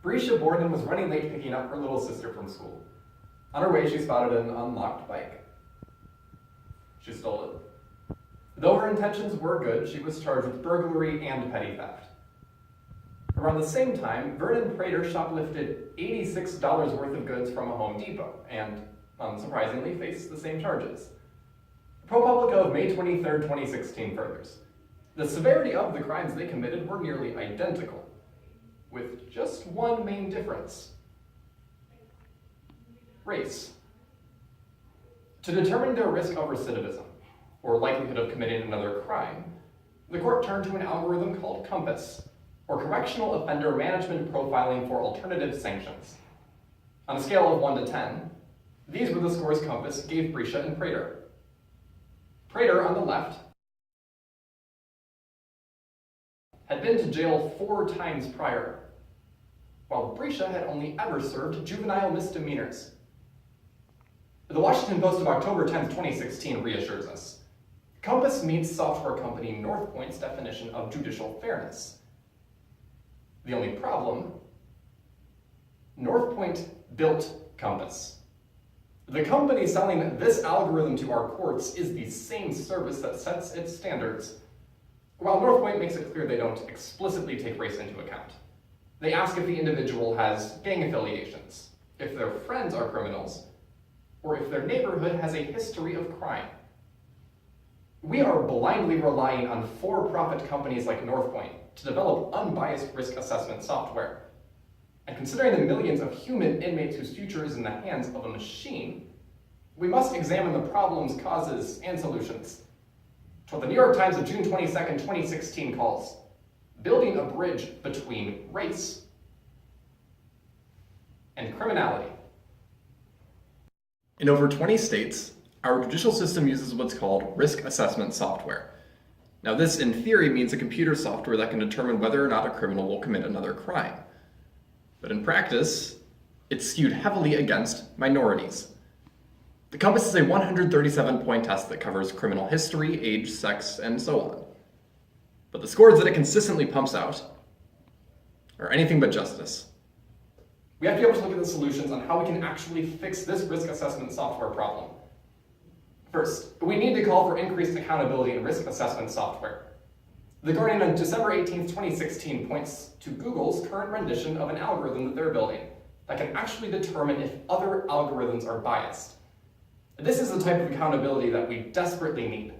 Brescia Borden was running late picking up her little sister from school. On her way, she spotted an unlocked bike. She stole it. Though her intentions were good, she was charged with burglary and petty theft. Around the same time, Vernon Prater shoplifted $86 worth of goods from a Home Depot and, unsurprisingly, faced the same charges. ProPublica of May 23, 2016 furthers. The severity of the crimes they committed were nearly identical, with just one main difference: race. To determine their risk of recidivism, or likelihood of committing another crime, the court turned to an algorithm called COMPASS, or Correctional Offender Management Profiling for Alternative Sanctions. On a scale of 1 to 10, these were the scores COMPASS gave Brescia and Prater. Prater, on the left, had been to jail 4 times prior, while Brescia had only ever served juvenile misdemeanors. The Washington Post of October 10, 2016 reassures us. COMPASS meets software company Northpoint's definition of judicial fairness. The only problem: Northpoint built COMPASS. The company selling this algorithm to our courts is the same service that sets its standards, while Northpoint makes it clear they don't explicitly take race into account. They ask if the individual has gang affiliations, if their friends are criminals, or if their neighborhood has a history of crime. We are blindly relying on for-profit companies like Northpoint to develop unbiased risk assessment software. And considering the millions of human inmates whose future is in the hands of a machine, we must examine the problems, causes, and solutions. To what the New York Times of June 22, 2016 calls building a bridge between race and criminality. In over 20 states, our judicial system uses what's called risk assessment software. Now this, in theory, means a computer software that can determine whether or not a criminal will commit another crime. But in practice, it's skewed heavily against minorities. The COMPASS is a 137-point test that covers criminal history, age, sex, and so on. But the scores that it consistently pumps out are anything but justice. We have to be able to look at the solutions on how we can actually fix this risk assessment software problem. First, we need to call for increased accountability in risk assessment software. The Guardian on December 18, 2016 points to Google's current rendition of an algorithm that they're building that can actually determine if other algorithms are biased. This is the type of accountability that we desperately need,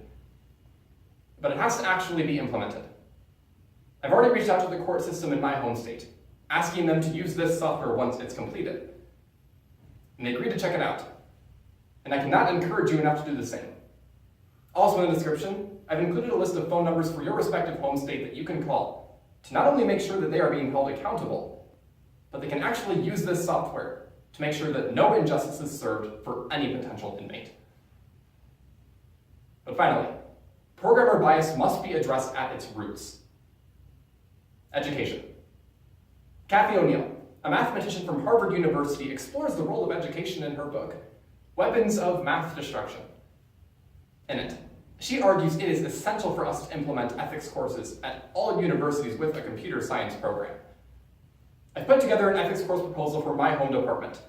but it has to actually be implemented. I've already reached out to the court system in my home state, asking them to use this software once it's completed. And they agreed to check it out. And I cannot encourage you enough to do the same. Also in the description, I've included a list of phone numbers for your respective home state that you can call to not only make sure that they are being held accountable, but they can actually use this software to make sure that no injustice is served for any potential inmate. But finally, programmer bias must be addressed at its roots. Education. Kathy O'Neill, a mathematician from Harvard University, explores the role of education in her book, Weapons of Math Destruction. In it, she argues it is essential for us to implement ethics courses at all universities with a computer science program. I've put together an ethics course proposal for my home department,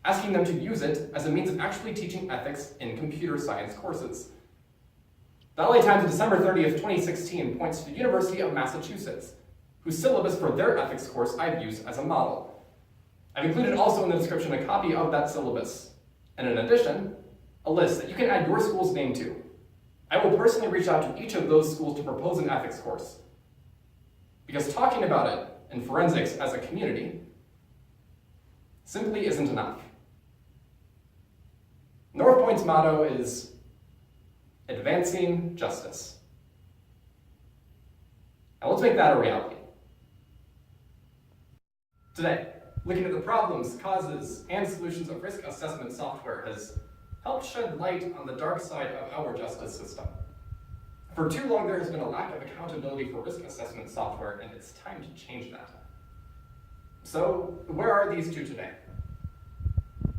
asking them to use it as a means of actually teaching ethics in computer science courses. The LA Times of December 30th, 2016 points to the University of Massachusetts, whose syllabus for their ethics course I've used as a model. I've included also in the description a copy of that syllabus, and in addition, a list that you can add your school's name to. I will personally reach out to each of those schools to propose an ethics course, because talking about it in forensics as a community simply isn't enough. Northpoint's motto is advancing justice. Now let's make that a reality. Today, looking at the problems, causes, and solutions of risk assessment software has helped shed light on the dark side of our justice system. For too long, there has been a lack of accountability for risk assessment software, and it's time to change that. So, where are these two today?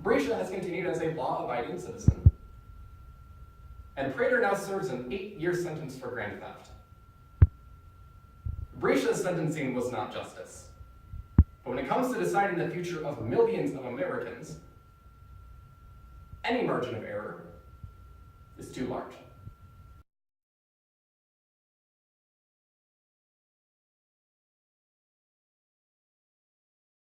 Brescia has continued as a law-abiding citizen, and Prater now serves an 8-year sentence for grand theft. Brescia's sentencing was not justice. But when it comes to deciding the future of millions of Americans, any margin of error is too large.